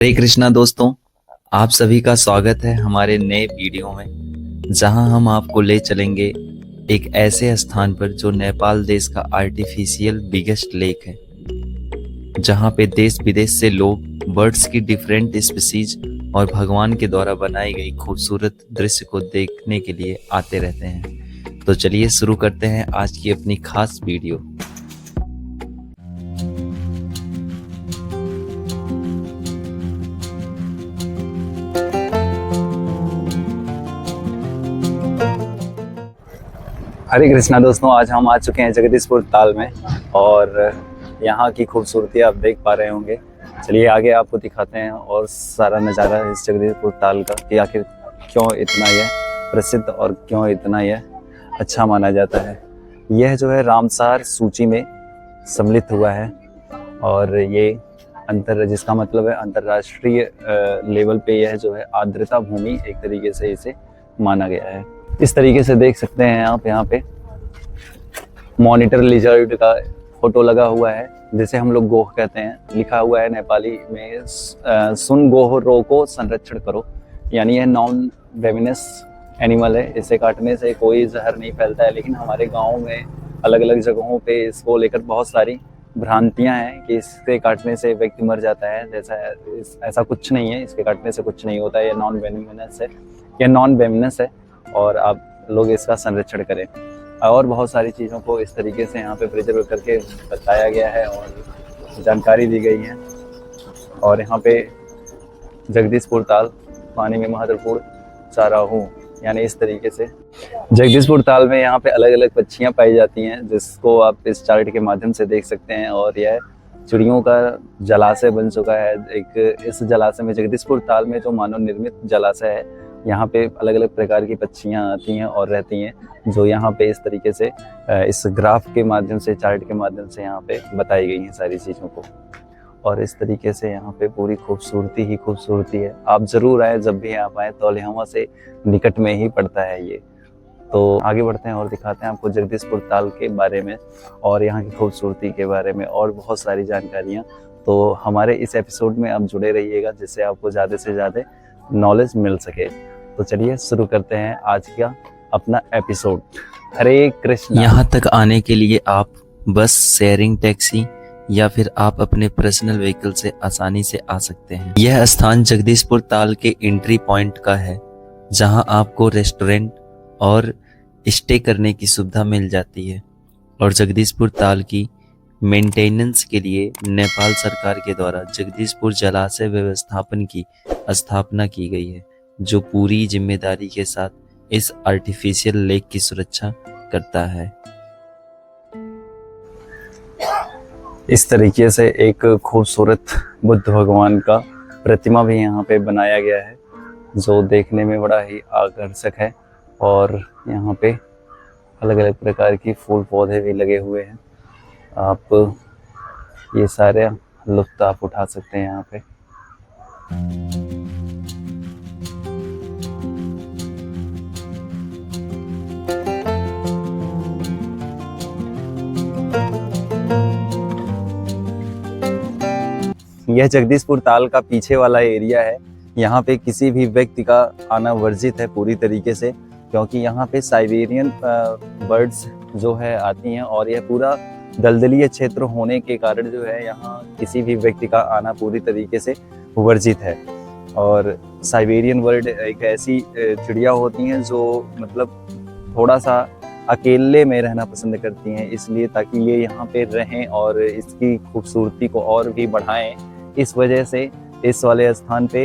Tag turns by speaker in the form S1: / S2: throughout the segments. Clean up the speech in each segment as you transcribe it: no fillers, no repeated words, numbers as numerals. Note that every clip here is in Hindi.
S1: हरे कृष्णा दोस्तों, आप सभी का स्वागत है हमारे नए वीडियो में, जहां हम आपको ले चलेंगे एक ऐसे स्थान पर जो नेपाल देश का आर्टिफिशियल बिगेस्ट लेक है, जहां पे देश विदेश से लोग बर्ड्स की डिफरेंट स्पीसीज और भगवान के द्वारा बनाई गई खूबसूरत दृश्य को देखने के लिए आते रहते हैं। तो चलिए शुरू करते हैं आज की अपनी खास वीडियो। हरे कृष्णा दोस्तों, आज हम आ चुके हैं जगदीशपुर ताल में और यहाँ की खूबसूरती आप देख पा रहे होंगे। चलिए आगे आपको दिखाते हैं और सारा नज़ारा इस जगदीशपुर ताल का कि आखिर क्यों इतना यह प्रसिद्ध और क्यों इतना यह अच्छा माना जाता है। यह जो है रामसार सूची में सम्मिलित हुआ है और ये जिसका मतलब है अंतर्राष्ट्रीय लेवल पे यह जो है आर्द्रता भूमि एक तरीके से इसे माना गया है। इस तरीके से देख सकते हैं आप यहाँ पे मॉनिटर लिजर्ड का फोटो लगा हुआ है, जिसे हम लोग गोह कहते हैं। लिखा हुआ है नेपाली में सुन गोह रो को संरक्षण करो, यानी यह नॉन वेमिनस एनिमल है। इसे काटने से कोई जहर नहीं फैलता है, लेकिन हमारे गाँव में अलग अलग जगहों पे इसको लेकर बहुत सारी भ्रांतियां हैं कि इसके काटने से व्यक्ति मर जाता है। ऐसा कुछ नहीं है, इसके काटने से कुछ नहीं होता है। यह नॉन वेमिनस है और आप लोग इसका संरक्षण करें। और बहुत सारी चीज़ों को इस तरीके से यहाँ पे प्रिजर्व करके बताया गया है और जानकारी दी गई है। और यहाँ पे जगदीशपुर ताल पानी में महत्वपूर्ण चाराहू, यानी इस तरीके से जगदीशपुर ताल में यहाँ पे अलग अलग पक्षियाँ पाई जाती हैं, जिसको आप इस चार्ट के माध्यम से देख सकते हैं। और यह चिड़ियों का जलाशय बन चुका है। इस जलाशय में जगदीशपुर ताल में जो मानव निर्मित जलाशय है, यहाँ पे अलग अलग प्रकार की पक्षियाँ आती हैं और रहती हैं, जो यहाँ पे इस तरीके से इस ग्राफ के माध्यम से, चार्ट के माध्यम से यहाँ पे बताई गई हैं सारी चीज़ों को। और इस तरीके से यहाँ पे पूरी खूबसूरती ही खूबसूरती है। आप ज़रूर आए, जब भी आप आए। तौलियावा से निकट में ही पड़ता है ये। तो आगे बढ़ते हैं और दिखाते हैं आपको जगदीशपुर ताल के बारे में और यहाँ की खूबसूरती के बारे में और बहुत सारी जानकारियाँ। तो हमारे इस एपिसोड में आप जुड़े रहिएगा, जिससे आपको ज़्यादा से ज़्यादा नॉलेज मिल सके। तो चलिए शुरू करते हैं आज का अपना एपिसोड। हरे कृष्ण। यहाँ तक आने के लिए आप बस, शेयरिंग टैक्सी या फिर आप अपने पर्सनल व्हीकल से आसानी से आ सकते हैं। यह स्थान जगदीशपुर ताल के एंट्री पॉइंट का है, जहां आपको रेस्टोरेंट और स्टे करने की सुविधा मिल जाती है। और जगदीशपुर ताल की मेंटेनेंस के लिए नेपाल सरकार के द्वारा जगदीशपुर जलाशय व्यवस्थापन की स्थापना की गई है, जो पूरी जिम्मेदारी के साथ इस आर्टिफिशियल लेक की सुरक्षा करता है। इस तरीके से एक खूबसूरत बुद्ध भगवान का प्रतिमा भी यहाँ पे बनाया गया है, जो देखने में बड़ा ही आकर्षक है। और यहाँ पे अलग अलग प्रकार की फूल पौधे भी लगे हुए हैं। आप ये सारे लुत्फ आप उठा सकते हैं यहाँ पे। यह जगदीशपुर ताल का पीछे वाला एरिया है। यहाँ पे किसी भी व्यक्ति का आना वर्जित है पूरी तरीके से, क्योंकि यहाँ पे साइबेरियन बर्ड्स जो है आती हैं। और यह पूरा दलदलीय क्षेत्र होने के कारण जो है यहाँ किसी भी व्यक्ति का आना पूरी तरीके से वर्जित है। और साइबेरियन बर्ड एक ऐसी चिड़िया होती हैं जो मतलब थोड़ा सा अकेले में रहना पसंद करती हैं, इसलिए ताकि ये यहाँ पे रहें और इसकी खूबसूरती को और भी बढ़ाएं। इस वजह से इस वाले स्थान पे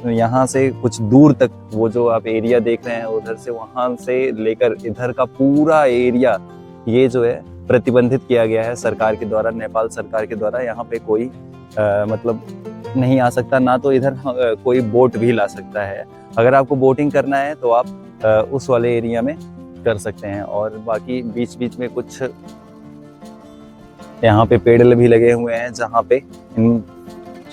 S1: यहाँ से कुछ दूर तक वो जो आप एरिया देख रहे हैं, उधर से वहाँ से लेकर इधर का पूरा एरिया ये जो है प्रतिबंधित किया गया है सरकार के द्वारा, नेपाल सरकार के द्वारा। यहाँ पे कोई मतलब नहीं आ सकता, ना तो इधर कोई बोट भी ला सकता है। अगर आपको बोटिंग करना है तो आप उस वाले एरिया में कर सकते हैं। और बाकी बीच बीच में कुछ यहाँ पे पेड़ भी लगे हुए हैं, जहाँ पे इन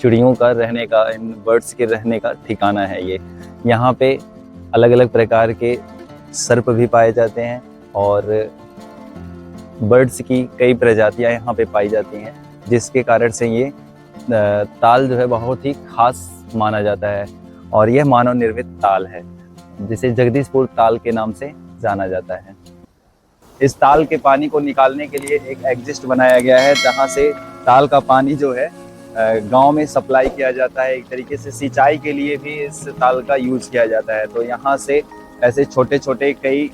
S1: चिड़ियों का रहने का, इन बर्ड्स के रहने का ठिकाना है ये। यहाँ पे अलग अलग प्रकार के सर्प भी पाए जाते हैं और बर्ड्स की कई प्रजातियां यहाँ पे पाई जाती हैं, जिसके कारण से ये ताल जो है बहुत ही खास माना जाता है और यह मानव निर्मित ताल है जिसे जगदीशपुर ताल के नाम से जाना जाता है। इस ताल के पानी को निकालने के लिए एक एग्जिस्ट बनाया गया है जहां से ताल का पानी जो है गांव में सप्लाई किया जाता है। एक तरीके से सिंचाई के लिए भी इस ताल का यूज किया जाता है। तो यहाँ से ऐसे छोटे छोटे कई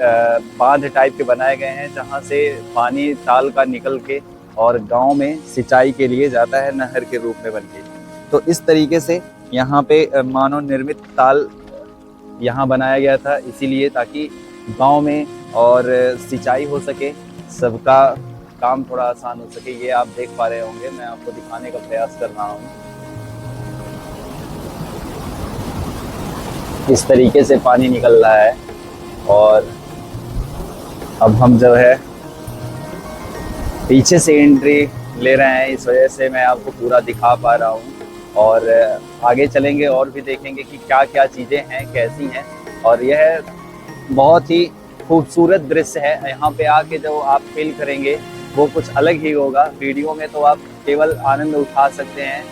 S1: बांध टाइप के बनाए गए हैं जहाँ से पानी ताल का निकल के और गांव में सिंचाई के लिए जाता है नहर के रूप में बनके। तो इस तरीके से यहाँ पे मानव निर्मित ताल यहाँ बनाया गया था, इसीलिए ताकि गांव में और सिंचाई हो सके, सबका काम थोड़ा आसान हो सके। ये आप देख पा रहे होंगे, मैं आपको दिखाने का प्रयास कर रहा हूँ। इस तरीके से पानी निकल रहा है और अब हम जो है पीछे से एंट्री ले रहे हैं, इस वजह से मैं आपको पूरा दिखा पा रहा हूँ। और आगे चलेंगे और भी देखेंगे कि क्या क्या चीज़ें हैं, कैसी हैं। और यह बहुत ही खूबसूरत दृश्य है। यहाँ पे आके जो आप फील करेंगे वो कुछ अलग ही होगा। वीडियो में तो आप केवल आनंद उठा सकते हैं,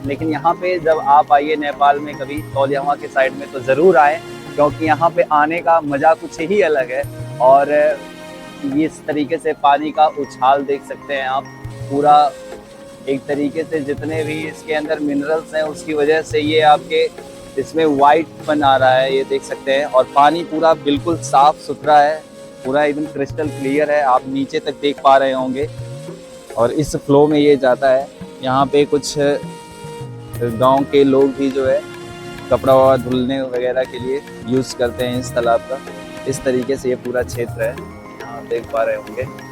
S1: लेकिन यहाँ पे जब आप आइए नेपाल में कभी तौलियावा के साइड में तो ज़रूर आए, क्योंकि यहाँ पे आने का मज़ा कुछ ही अलग है। और इस तरीके से पानी का उछाल देख सकते हैं आप, पूरा एक तरीके से जितने भी इसके अंदर मिनरल्स हैं उसकी वजह से ये आपके इसमें वाइट पन आ रहा है, ये देख सकते हैं। और पानी पूरा बिल्कुल साफ सुथरा है, पूरा एकदम क्रिस्टल क्लियर है, आप नीचे तक देख पा रहे होंगे। और इस फ्लो में ये जाता है। यहाँ पे कुछ गांव के लोग भी जो है कपड़ा धुलने वगैरह के लिए यूज़ करते हैं इस तालाब का। इस तरीके से ये पूरा क्षेत्र है, यहाँ देख पा रहे होंगे।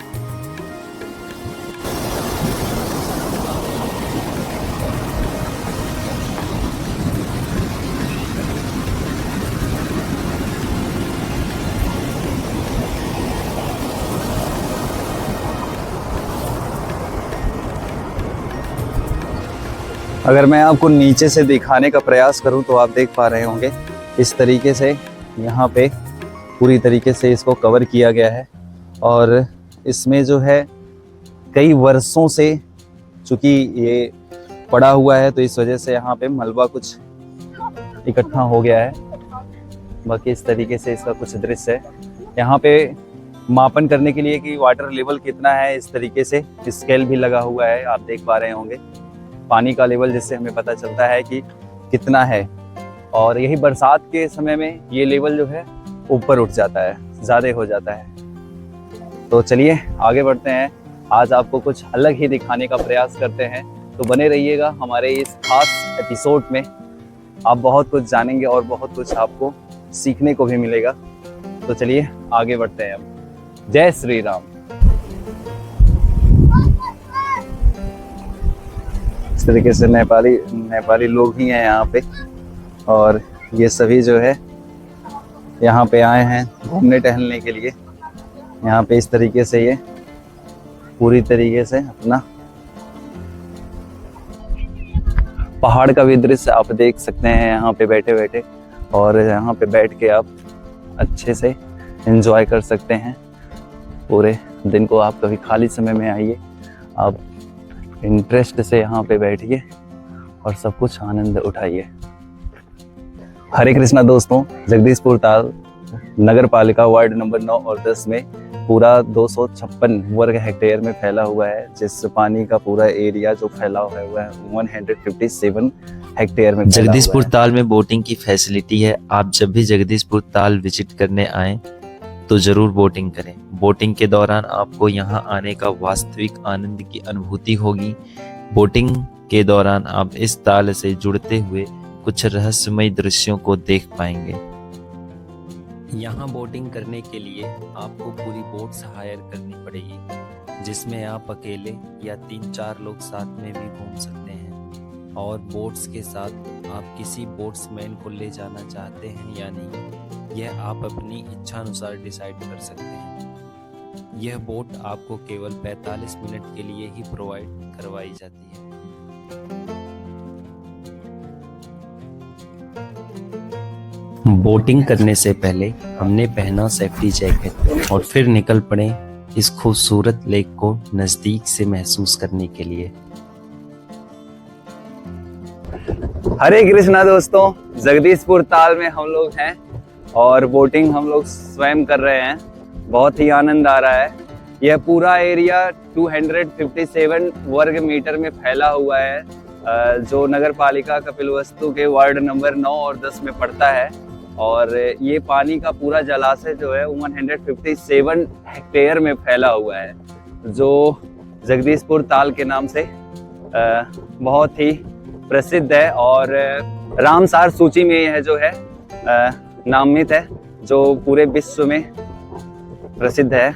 S1: अगर मैं आपको नीचे से दिखाने का प्रयास करूं तो आप देख पा रहे होंगे इस तरीके से यहाँ पे पूरी तरीके से इसको कवर किया गया है। और इसमें जो है कई वर्षों से चूँकि ये पड़ा हुआ है तो इस वजह से यहाँ पे मलबा कुछ इकट्ठा हो गया है। बाकी इस तरीके से इसका कुछ दृश्य है। यहाँ पे मापन करने के लिए कि वाटर लेवल कितना है, इस तरीके से स्केल भी लगा हुआ है, आप देख पा रहे होंगे पानी का लेवल, जिससे हमें पता चलता है कि कितना है। और यही बरसात के समय में ये लेवल जो है ऊपर उठ जाता है, ज़्यादा हो जाता है। तो चलिए आगे बढ़ते हैं, आज आपको कुछ अलग ही दिखाने का प्रयास करते हैं। तो बने रहिएगा हमारे इस खास एपिसोड में, आप बहुत कुछ जानेंगे और बहुत कुछ आपको सीखने को भी मिलेगा। तो चलिए आगे बढ़ते हैं अब। जय श्री राम। इस तरीके से नेपाली लोग ही हैं यहाँ पे, और ये सभी जो है यहाँ पे आए हैं घूमने टहलने के लिए। यहाँ पे इस तरीके से ये पूरी तरीके से अपना पहाड़ का भी दृश्य आप देख सकते हैं यहाँ पे बैठे बैठे। और यहाँ पे बैठ के आप अच्छे से एंजॉय कर सकते हैं पूरे दिन को। आप कभी खाली समय में आइए, आप इंटरेस्ट से यहाँ पे बैठिए और सब कुछ आनंद उठाइए। हरे कृष्णा दोस्तों, जगदीशपुर ताल नगर पालिका वार्ड नंबर 9 और 10 में पूरा 256 वर्ग हेक्टेयर में फैला हुआ है, जिस पानी का पूरा एरिया जो फैला हुआ है 157 हेक्टेयर में।
S2: जगदीशपुर ताल में बोटिंग की फैसिलिटी है। आप जब भी जगदीशपुर ताल विजिट करने आए तो जरूर बोटिंग करें। बोटिंग के दौरान आपको यहाँ आने का वास्तविक आनंद की अनुभूति होगी। बोटिंग के दौरान आप इस ताल से जुड़ते हुए कुछ रहस्यमय दृश्यों को देख पाएंगे। यहाँ बोटिंग करने के लिए आपको पूरी बोट्स हायर करनी पड़ेगी, जिसमें आप अकेले या 3-4 लोग साथ में भी घूम सकते हैं। और बोट्स के साथ आप किसी बोट्समैन को ले जाना चाहते हैं या नहीं, यह आप अपनी इच्छानुसार डिसाइड कर सकते हैं। यह बोट आपको केवल 45 मिनट के लिए ही प्रोवाइड करवाई जाती है। बोटिंग करने से पहले हमने पहना सेफ्टी जैकेट और फिर निकल पड़े इस खूबसूरत लेक को नज़दीक से महसूस करने के लिए।
S1: हरे कृष्णा दोस्तों, जगदीशपुर ताल में हम लोग हैं और बोटिंग हम लोग स्वयं कर रहे हैं। बहुत ही आनंद आ रहा है। यह पूरा एरिया 257 वर्ग मीटर में फैला हुआ है, जो नगर पालिका कपिलवस्तु के वार्ड नंबर 9 और 10 में पड़ता है। और ये पानी का पूरा जलाशय जो है 157 हेक्टेयर में फैला हुआ है, जो जगदीशपुर ताल के नाम से बहुत ही प्रसिद्ध है और रामसार सूची में यह जो है नामित है, जो पूरे विश्व में प्रसिद्ध है।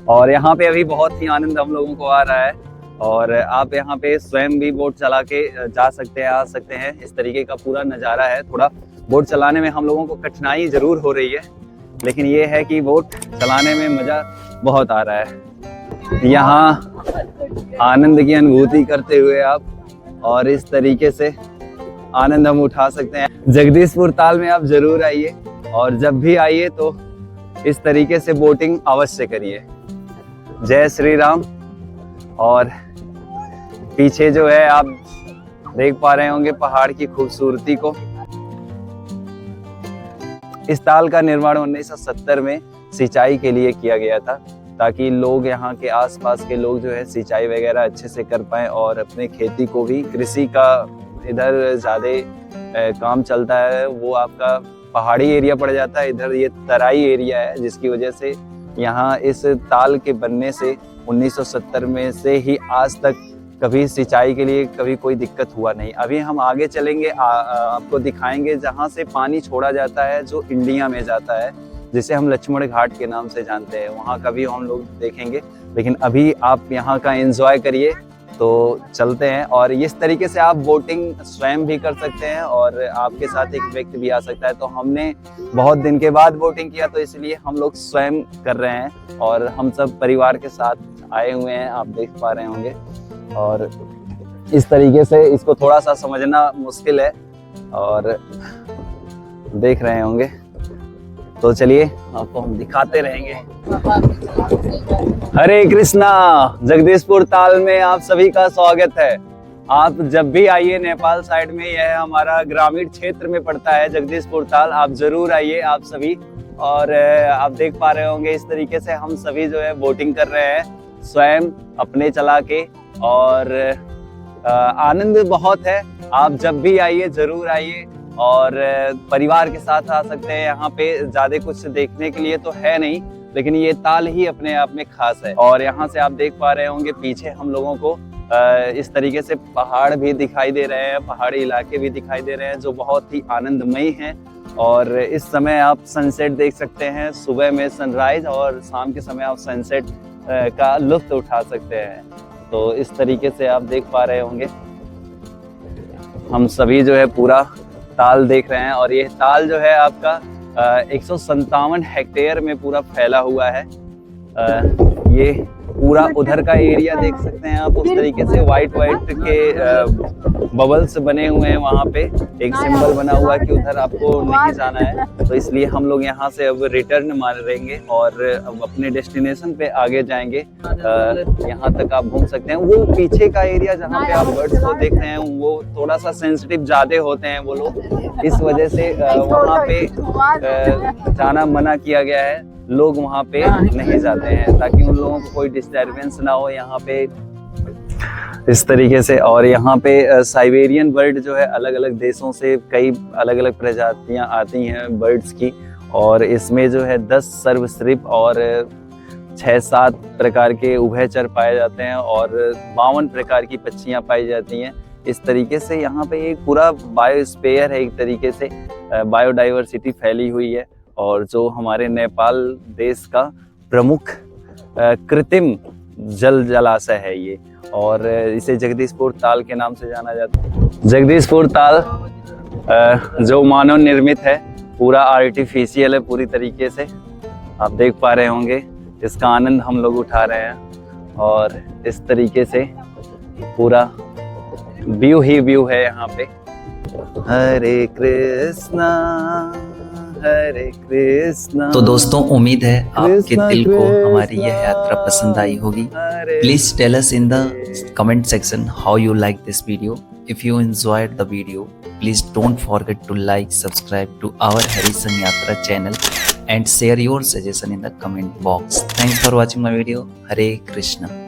S1: और यहाँ पे अभी बहुत ही आनंद हम लोगों को आ रहा है और आप यहाँ पे स्वयं भी बोट चला के जा सकते हैं, आ सकते हैं। इस तरीके का पूरा नज़ारा है। थोड़ा बोट चलाने में हम लोगों को कठिनाई जरूर हो रही है, लेकिन ये है कि बोट चलाने में मज़ा बहुत आ रहा है। यहाँ आनंद की अनुभूति करते हुए आप और इस तरीके से आनंद हम उठा सकते हैं। जगदीशपुर ताल में आप जरूर आइए और जब भी आइए तो इस तरीके से बोटिंग अवश्य करिए। जय श्री राम। और पीछे जो है आप देख पा रहे होंगे पहाड़ की खूबसूरती को। इस ताल का निर्माण 1970 में सिंचाई के लिए किया गया था, ताकि लोग यहाँ के आसपास के लोग जो है सिंचाई वगैरह अच्छे से कर पाएं और अपने खेती को भी, कृषि का इधर ज़्यादा काम चलता है, वो आपका पहाड़ी एरिया पड़ जाता है। इधर ये तराई एरिया है, जिसकी वजह से यहाँ इस ताल के बनने से 1970 में से ही आज तक कभी सिंचाई के लिए कभी कोई दिक्कत हुआ नहीं। अभी हम आगे चलेंगे, आपको दिखाएंगे जहाँ से पानी छोड़ा जाता है, जो इंडिया में जाता है, जिसे हम लक्ष्मण घाट के नाम से जानते हैं। वहाँ का भी हम लोग देखेंगे, लेकिन अभी आप यहाँ का एंजॉय करिए। तो चलते हैं और इस तरीके से आप बोटिंग स्वयं भी कर सकते हैं और आपके साथ एक व्यक्ति भी आ सकता है। तो हमने बहुत दिन के बाद बोटिंग किया, तो इसलिए हम लोग स्वयं कर रहे हैं और हम सब परिवार के साथ आए हुए हैं, आप देख पा रहे होंगे। और इस तरीके से इसको थोड़ा सा समझना मुश्किल है और देख रहे होंगे, तो चलिए आपको हम दिखाते रहेंगे। हरे कृष्णा। जगदीशपुर ताल में आप सभी का स्वागत है। आप जब भी आइए, नेपाल साइड में यह हमारा ग्रामीण क्षेत्र में पड़ता है जगदीशपुर ताल। आप जरूर आइए आप सभी। और आप देख पा रहे होंगे इस तरीके से हम सभी जो है बोटिंग कर रहे हैं स्वयं अपने चला के, और आनंद बहुत है। आप जब भी आइए जरूर आइए और परिवार के साथ आ सकते हैं। यहाँ पे ज्यादा कुछ देखने के लिए तो है नहीं, लेकिन ये ताल ही अपने आप में खास है। और यहाँ से आप देख पा रहे होंगे पीछे हम लोगों को इस तरीके से पहाड़ भी दिखाई दे रहे हैं, पहाड़ी इलाके भी दिखाई दे रहे हैं, जो बहुत ही आनंदमयी हैं। और इस समय आप सनसेट देख सकते हैं, सुबह में सनराइज और शाम के समय आप सनसेट का लुत्फ उठा सकते हैं। तो इस तरीके से आप देख पा रहे होंगे हम सभी जो है पूरा ताल देख रहे हैं। और ये ताल जो है आपका 157 हेक्टेयर में पूरा फैला हुआ है। ये पूरा उधर का एरिया देख सकते हैं आप, उस तरीके से वाइट के बबल्स बने हुए हैं। वहाँ पे एक सिंबल बना हुआ है कि उधर आपको नहीं जाना है, तो इसलिए हम लोग यहाँ से अब रिटर्न मारेंगे और अब अपने डेस्टिनेशन पे आगे जाएंगे। यहाँ तक आप घूम सकते हैं। वो पीछे का एरिया जहाँ पे आप बर्ड्स को देख रहे हैं, वो थोड़ा सा सेंसिटिव ज्यादा होते हैं वो लोग, इस वजह से वहाँ पे जाना मना किया गया है। लोग वहाँ पे नहीं जाते हैं ताकि उन लोगों को कोई डिस्टरबेंस ना हो यहाँ पे, इस तरीके से। और यहाँ पे साइबेरियन बर्ड जो है अलग अलग देशों से कई अलग अलग प्रजातियाँ आती हैं बर्ड्स की, और इसमें जो है 10 सर्वश्रिप और 6-7 प्रकार के उभयचर पाए जाते हैं और 52 प्रकार की पक्षियाँ पाई जाती हैं। इस तरीके से यहाँ पे एक पूरा बायोस्फीयर है, एक तरीके से बायोडाइवर्सिटी फैली हुई है। और जो हमारे नेपाल देश का प्रमुख कृत्रिम जल जलाशय है ये, और इसे जगदीशपुर ताल के नाम से जाना जाता है। जगदीशपुर ताल जो मानव निर्मित है, पूरा आर्टिफिशियल है पूरी तरीके से। आप देख पा रहे होंगे, इसका आनंद हम लोग उठा रहे हैं और इस तरीके से पूरा व्यू ही व्यू है यहाँ पे। हरे कृष्णा हरे कृष्णा।
S2: तो दोस्तों, उम्मीद है आपके दिल को हमारी यह यात्रा पसंद आई होगी। Please tell us in the comment section how you like this video. If you enjoyed the video,
S1: please don't forget to like, subscribe to our Harrison Yatra channel and share your suggestion in the comment box. Thanks for watching my video. Hare Krishna.